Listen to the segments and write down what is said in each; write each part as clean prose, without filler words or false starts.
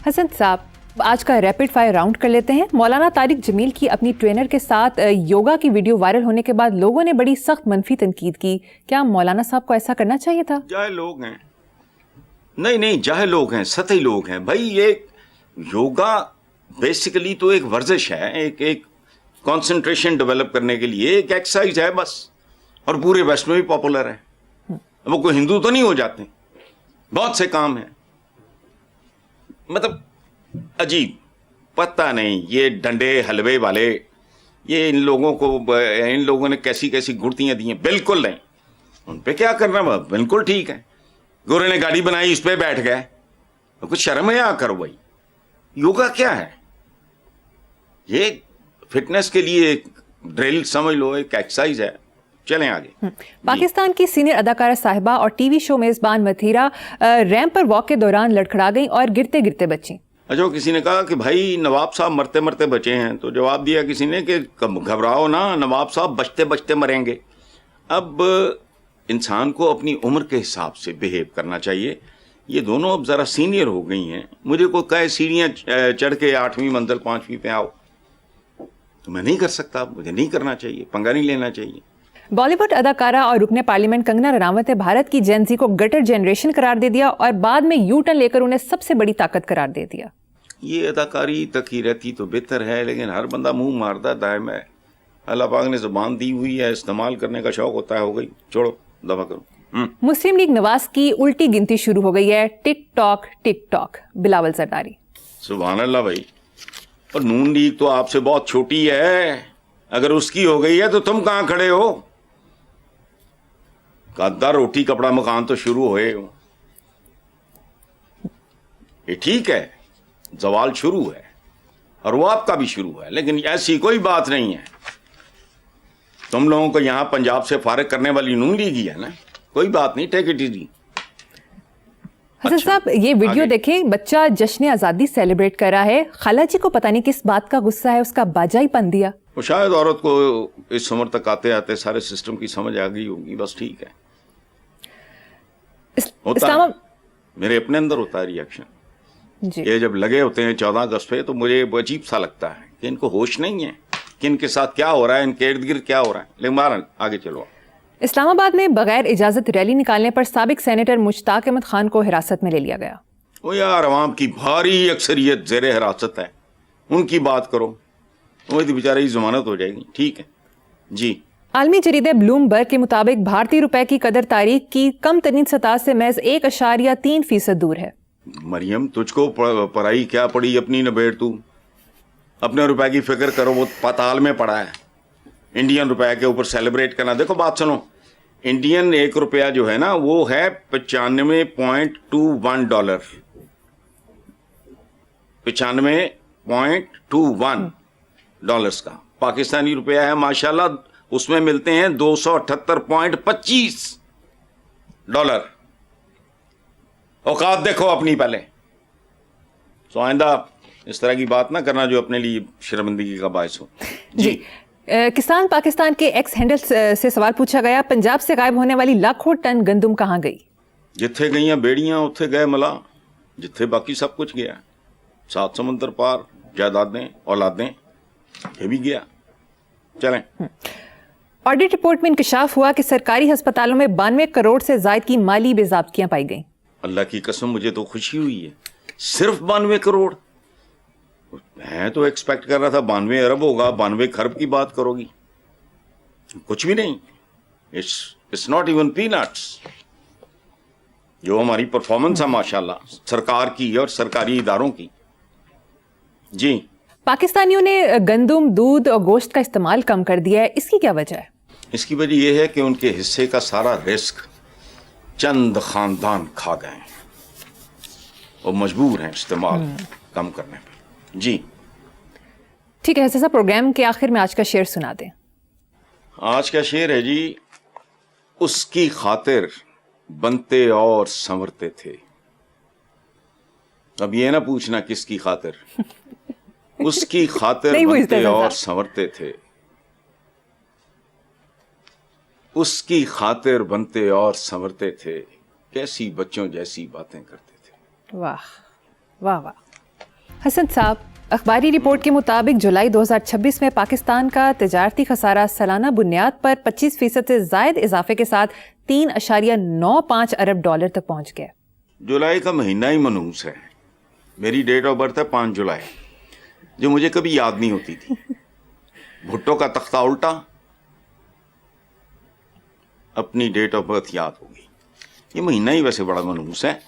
حسن صاحب، آج کا ریپڈ فائر راؤنڈ کر لیتے ہیں. مولانا طارق جمیل کی اپنی ٹرینر کے ساتھ یوگا کی ویڈیو وائرل ہونے کے بعد لوگوں نے بڑی سخت منفی تنقید کی. کیا مولانا صاحب کو ایسا کرنا چاہیے تھا؟ جاہل لوگ ہیں. نہیں جاہل لوگ ہیں، سطحی لوگ ہیں. بھائی یہ یوگا بیسیکلی تو ایک ورزش ہے، ایک کانسنٹریشن ڈیولپ کرنے کے لیے ایک ایکسرسائز ہے بس، اور پورے ویسٹ میں بھی پاپولر ہے. وہ کوئی ہندو تو نہیں ہو جاتے، بہت سے کام ہیں. مطلب عجیب، پتہ نہیں یہ ڈنڈے حلوے والے، یہ ان لوگوں نے کیسی گڑتیاں دی ہیں. بالکل نہیں، ان پہ کیا کرنا، بالکل ٹھیک ہے. گورے نے گاڑی بنائی، اس پہ بیٹھ گئے. کچھ شرم ہے آ کرو بھائی. یوگا کیا ہے؟ یہ فٹنس کے لیے ایک ڈرل سمجھ لو، ایک ایکسرسائز ہے. چلیں آگے. پاکستان کی سینئر اداکارہ صاحبہ اور ٹی وی شو میزبان متھیرا ریمپ پر واک کے دوران لڑکھڑا گئیں اور گرتے گرتے بچیں. اچھا، کسی نے کہا کہ بھائی نواب صاحب مرتے مرتے بچے ہیں، تو جواب دیا کسی نے کہ گھبراؤ نا، نواب صاحب بچتے بچتے مریں گے. اب انسان کو اپنی عمر کے حساب سے بہیو کرنا چاہیے. یہ دونوں اب ذرا سینئر ہو گئی ہیں. مجھے کوئی کہے سیڑھیاں چڑھ کے 8ویں منزل 5ویں پہ آؤ، تو میں نہیں کر سکتا. مجھے نہیں کرنا چاہیے، پنگا نہیں لینا چاہیے. بالی ووڈ اداکارہ اور رکن پارلیمنٹ کنگنا رناوت نے بھارت کی جین زی کو گٹر جنریشن قرار دے دیا اور بعد میں یو ٹرن لے کر انہیں سب سے بڑی طاقت قرار دے دیا. یہ اداکاری تک ہی رہتی تو بہتر ہے، لیکن ہر بندہ منہ مارتا دائم ہے. اللہ پاک نے زبان دی ہوئی ہے، استعمال کرنے کا شوق ہوتا ہے. ہو گئی، چھوڑو، دفع کرو. مسلم لیگ نواز کی الٹی گنتی شروع ہو گئی ہے. ٹک ٹاک بلاول زرداری. سبحان اللہ بھائی. اور نون لیگ تو آپ سے بہت چھوٹی ہے. اگر اس کی ہو گئی ہے تو تم کہاں کھڑے ہو؟ قدر روٹی کپڑا مکان تو شروع ہوئے ہو. یہ ٹھیک ہے، زوال شروع ہے اور وہ آپ کا بھی شروع ہے، لیکن ایسی کوئی بات نہیں ہے. تم لوگوں کو یہاں پنجاب سے فارغ کرنے والی نون لیگ ہی ہے نا. کوئی بات نہیں، ٹیک اٹ ایزی. حسن صاحب، یہ ویڈیو دیکھیں، بچہ جشن آزادی سیلیبریٹ کر رہا ہے. خالہ جی کو پتہ نہیں کس بات کا غصہ ہے، اس کا باجا ہی پن دیا. وہ شاید عورت کو اس عمر تک آتے آتے سارے سسٹم کی سمجھ آ گئی ہوگی. بس ٹھیک ہے، ہوتا ہے. میرے اپنے اندر ہوتا ہے ریئیکشن. یہ جب لگے ہوتے ہیں 14 اگست پہ تو مجھے عجیب سا لگتا ہے کہ ان کو ہوش نہیں ہے کہ ان کے ساتھ کیا ہو رہا ہے، ان کے ارد گرد کیا ہو رہا ہے. لیکن مارن آگے چلو. اسلام آباد میں بغیر اجازت ریلی نکالنے پر سابق سینیٹر مشتاق احمد خان کو حراست میں لے لیا گیا. وہ یار عوام کی بھاری اکثریت زیر حراست ہے، ان کی بات کرو. وہ تو بیچارے ضمانت ہو جائے گی. ٹھیک ہے جی. عالمی جریدے بلوم برگ کے مطابق بھارتی روپے کی قدر تاریخ کی کم ترین سطح سے محض 1.3% دور ہے. مریم، تجھ کو پڑھائی کیا پڑی اپنی نبیڑ. تو اپنے روپے کی فکر کرو، وہ پاتال میں پڑا ہے. انڈین روپے کے اوپر سیلیبریٹ کرنا. دیکھو بات سنو، انڈین 1 روپیہ جو ہے نا وہ ہے 95.21 ڈالر. 95.21 ڈالرز کا پاکستانی روپیہ ہے. ماشاءاللہ اس میں ملتے ہیں 278.25 ڈالر. اوقات دیکھو اپنی پہلے. تو آئندہ اس طرح کی بات نہ کرنا جو اپنے لیے شرمندگی کا باعث ہو. جی. کسان پاکستان کے ایکس ہینڈل سے سوال پوچھا گیا، پنجاب سے غائب ہونے والی لاکھوں ٹن گندم کہاں گئی؟ جتھے گئیاں بیڑیاں اتھے گئے ملا، جتھے باقی سب کچھ گیا. 7 سمندر پار جائیدادیں اولادیں، یہ بھی گیا. چلیں. آڈٹ رپورٹ میں انکشاف ہوا کہ سرکاری ہسپتالوں میں 92 کروڑ سے زائد کی مالی بے ضابطگیاں پائی گئیں. اللہ کی قسم مجھے تو خوشی ہوئی ہے. صرف 92 کروڑ. میں تو ایکسپیکٹ کر رہا تھا 92 ارب ہوگا. 92 خرب کی بات کرو گی، کچھ بھی نہیں. It's not even peanuts. جو ہماری پرفارمنس ہے ماشاءاللہ سرکار کی اور سرکاری اداروں کی. جی. پاکستانیوں نے گندم، دودھ اور گوشت کا استعمال کم کر دیا ہے، اس کی کیا وجہ ہے؟ اس کی وجہ یہ ہے کہ ان کے حصے کا سارا رزق چند خاندان کھا گئے ہیں اور مجبور ہیں استعمال کم کرنے پہ. جی ٹھیک ہے. ایسا پروگرام کے آخر میں آج کا شعر سنا دیں. آج کا شعر ہے جی، اس کی خاطر بنتے اور سنورتے تھے. اب یہ نہ پوچھنا کس کی خاطر. اس کی خاطر بنتے اور سنورتے تھے. اس کی خاطر بنتے اور سنورتے تھے. کیسی بچوں جیسی باتیں کرتے تھے. واہ واہ واہ. حسن صاحب، اخباری رپورٹ کے مطابق جولائی 2026 میں پاکستان کا تجارتی خسارہ سالانہ بنیاد پر 25% سے زائد اضافے کے ساتھ $3.95 ارب تک پہنچ گیا۔ جولائی کا مہینہ ہی منحوس ہے، میری ڈیٹ آف برتھ ہے 5 جولائی، جو مجھے کبھی یاد نہیں ہوتی تھی۔ بھٹو کا تختہ الٹا، اپنی ڈیٹ آف برتھ یاد ہوگی۔ یہ مہینہ ہی ویسے بڑا منحوس ہے۔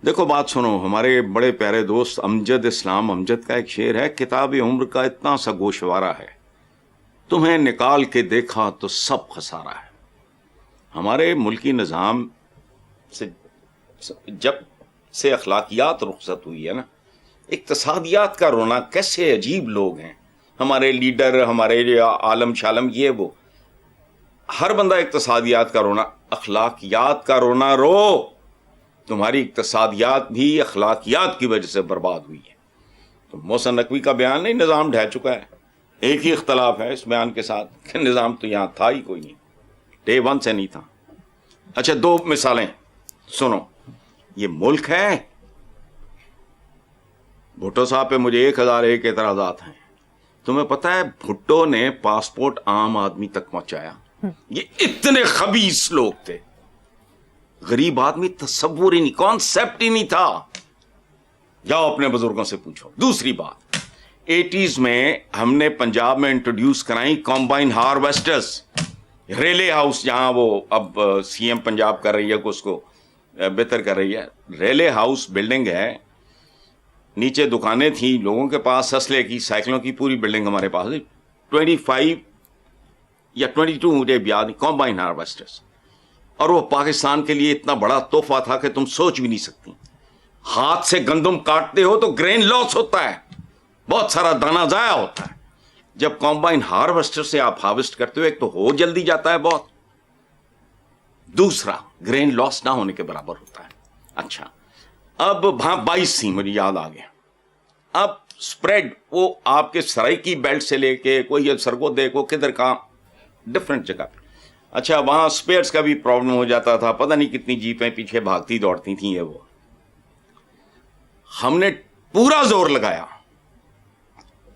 دیکھو بات سنو، ہمارے بڑے پیارے دوست امجد اسلام امجد کا ایک شعر ہے، کتاب عمر کا اتنا سا گوشوارہ ہے، تمہیں نکال کے دیکھا تو سب خسارہ ہے۔ ہمارے ملکی نظام سے جب سے اخلاقیات رخصت ہوئی ہے نا، اقتصادیات کا رونا، کیسے عجیب لوگ ہیں ہمارے لیڈر، ہمارے عالم شالم، یہ وہ، ہر بندہ اقتصادیات کا رونا، اخلاقیات کا رونا رو۔ تمہاری اقتصادیات بھی اخلاقیات کی وجہ سے برباد ہوئی ہے۔ تو محسن نقوی کا بیان نہیں، نظام ڈھہ چکا ہے۔ ایک ہی اختلاف ہے اس بیان کے ساتھ کہ نظام تو یہاں تھا ہی کوئی نہیں، ڈے 1 سے نہیں تھا۔ اچھا 2 مثالیں سنو، یہ ملک ہے، بھٹو صاحب پہ مجھے 1001 اعتراضات ہیں۔ تمہیں پتہ ہے بھٹو نے پاسپورٹ عام آدمی تک پہنچایا؟ یہ اتنے خبیث لوگ تھے، غریب آدمی تصور ہی نہیں، کانسیپٹ ہی نہیں تھا۔ جاؤ اپنے بزرگوں سے پوچھو۔ دوسری بات، 80s میں ہم نے پنجاب میں انٹروڈیوس کرائیں کمبائن ہارویسٹرز، ریلے ہاؤس، جہاں وہ اب سی ایم پنجاب کر رہی ہے کہ اس کو بہتر کر رہی ہے۔ ریلے ہاؤس بلڈنگ ہے، نیچے دکانیں تھیں، لوگوں کے پاس اسلحے کی، سائیکلوں کی پوری بلڈنگ ہمارے پاس 25 یا 22 مجھے یاد نہیں، کمبائن ہارویسٹرز۔ اور وہ پاکستان کے لیے اتنا بڑا تحفہ تھا کہ تم سوچ بھی نہیں سکتی۔ ہاتھ سے گندم کاٹتے ہو تو گرین لاس ہوتا ہے، بہت سارا دانہ ضائع ہوتا ہے۔ جب کمبائن ہارویسٹر سے آپ ہارویسٹ کرتے ہو، ایک تو ہو جلدی جاتا ہے بہت، دوسرا گرین لاس نہ ہونے کے برابر ہوتا ہے۔ اچھا اب وہاں 22 تھی، مجھے یاد آ گیا۔ اب سپریڈ وہ آپ کے سرائکی بیلٹ سے لے کے کوئی سرگودے کو کدھر کا ڈفرینٹ جگہ پہ۔ اچھا وہاں سپیئرز کا بھی پرابلم ہو جاتا تھا، پتہ نہیں کتنی جیپیں پیچھے بھاگتی دوڑتی تھیں۔ یہ وہ ہم نے پورا زور لگایا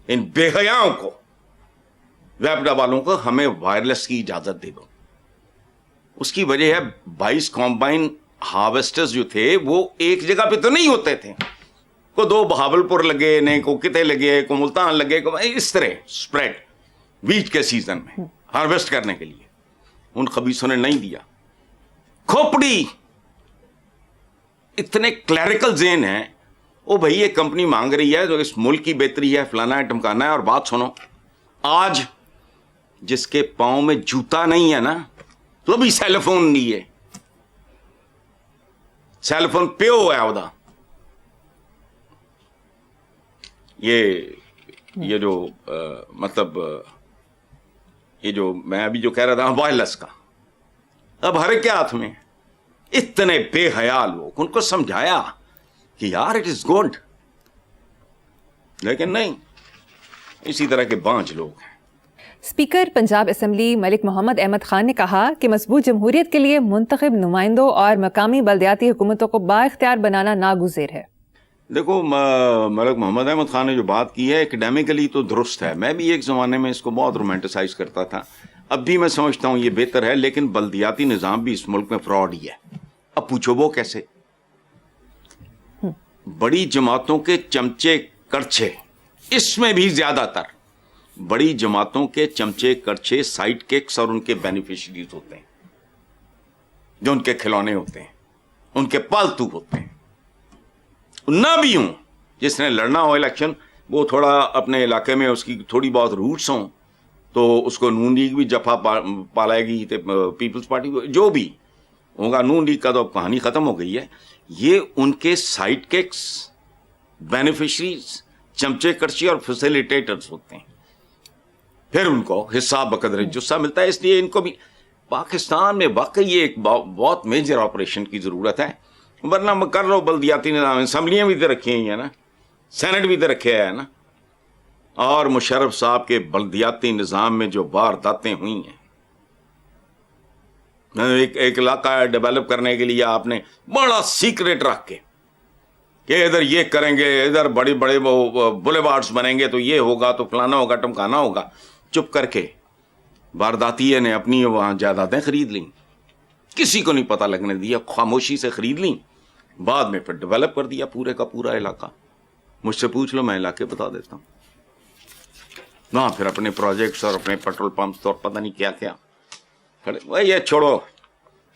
ان بے حیاؤں کو، ویبڈا والوں کو، ہمیں وائرلیس کی اجازت دے دو۔ اس کی وجہ ہے 22 کمبائن ہارویسٹرز جو تھے وہ ایک جگہ پہ تو نہیں ہوتے تھے، کو 2 بہاولپور لگے، نہیں کو کتے لگے، کو ملتان لگے، کو اس طرح سپریڈ بیچ کے سیزن میں ہارویسٹ کرنے کے لیے۔ ان خبیصوں نے نہیں دیا۔ کھوپڑی اتنے کلیریکل ذہن ہیں، او بھائی یہ کمپنی مانگ رہی ہے تو اس ملک کی بہتری ہے، فلانا ہے ٹمکانا ہے۔ اور بات سنو، آج جس کے پاؤں میں جوتا نہیں ہے نا، تو بھی سیل فون لیے، سیل فون پیو ہے ادا۔ یہ جو مطلب یہ جو میں ابھی جو کہہ رہا تھا وائرلیس کا، اب ہر کے ہاتھ میں۔ اتنے بے حیا لوگ، ان کو سمجھایا کہ یار اٹ از گڈ، لیکن نہیں، اسی طرح کے بانج لوگ ہیں۔ اسپیکر پنجاب اسمبلی ملک محمد احمد خان نے کہا کہ مضبوط جمہوریت کے لیے منتخب نمائندوں اور مقامی بلدیاتی حکومتوں کو بااختیار بنانا ناگزیر ہے۔ دیکھو ملک محمد احمد خان نے جو بات کی ہے اکیڈیمکلی تو درست ہے، میں بھی ایک زمانے میں اس کو بہت رومانٹیسائز کرتا تھا، اب بھی میں سمجھتا ہوں یہ بہتر ہے، لیکن بلدیاتی نظام بھی اس ملک میں فراڈ ہی ہے۔ اب پوچھو وہ کیسے؟ بڑی جماعتوں کے چمچے کرچے، اس میں بھی زیادہ تر بڑی جماعتوں کے چمچے کرچے سائڈ ککس اور ان کے بینیفیشریز ہوتے ہیں، جو ان کے کھلونے ہوتے ہیں، ان کے پالتو ہوتے ہیں۔ نہ بھی ہوں، جس نے لڑنا ہو الیکشن، وہ تھوڑا اپنے علاقے میں اس کی تھوڑی بہت روٹس ہوں تو اس کو نون لیگ بھی جفا پالائے گی، پیپلز پارٹی جو بھی ہوگا۔ نون لیگ کا تو اب کہانی ختم ہو گئی ہے۔ یہ ان کے سائڈ ککس، بینیفیشریز، چمچے کرچی اور فیسیلیٹیٹرز ہوتے ہیں، پھر ان کو حصہ بقدر جسہ ملتا ہے۔ اس لیے ان کو بھی پاکستان میں واقعی یہ ایک بہت میجر آپریشن کی ضرورت ہے، ورنہ کر لو بلدیاتی نظام، اسمبلیاں بھی تو رکھی ہیں نا، سینٹ بھی تو رکھے ہے نا۔ اور مشرف صاحب کے بلدیاتی نظام میں جو وارداتیں ہوئی ہیں، ایک علاقہ ڈیولپ کرنے کے لیے آپ نے بڑا سیکریٹ رکھ کے کہ ادھر یہ کریں گے, ادھر بڑے بڑے وہ بولیوارڈز بنیں گے تو یہ ہوگا, تو فلانا ہوگا, ٹمکانا ہوگا. چپ کر کے وارداتیے نے اپنی وہاں جائیدادیں خرید لیں, کسی کو نہیں پتہ لگنے دیا, خاموشی سے خرید لیں, بعد میں پھر ڈیولپ کر دیا پورے کا پورا علاقہ. مجھ سے پوچھ لو, میں علاقے بتا دیتا ہوں. وہاں پھر اپنے پروجیکٹس اور اپنے پیٹرول پمپس اور پتہ نہیں کیا کیا کھڑے. یہ چھوڑو,